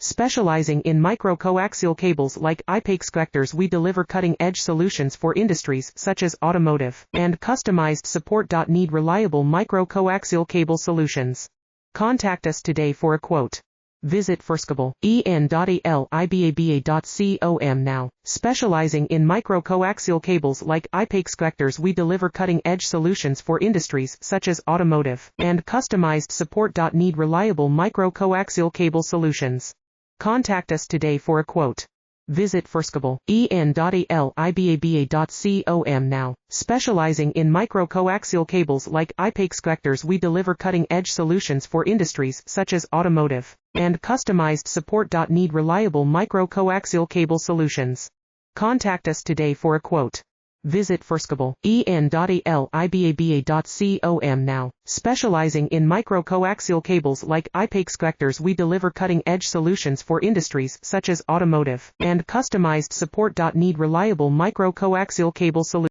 Specializing in micro-coaxial cables like IPACE connectors, we deliver cutting-edge solutions for industries such as automotive and customized support. Need reliable micro-coaxial cable solutions? Contact us today for a quote. Visit en.aliba.com now. Specializing in micro-coaxial cables like IPACE connectors, we deliver cutting-edge solutions for industries such as automotive and customized support. Need reliable micro-coaxial cable solutions? Contact us today for a quote. Visit en.aliba.com now. Specializing in micro-coaxial cables like IPACE connectors, we deliver cutting-edge solutions for industries such as automotive and customized support. Need reliable micro-coaxial cable solutions? Contact us today for a quote. Visit en.aliba.com now. Specializing in micro-coaxial cables like IPACE connectors, we deliver cutting-edge solutions for industries such as automotive and customized support. Need reliable micro-coaxial cable solutions?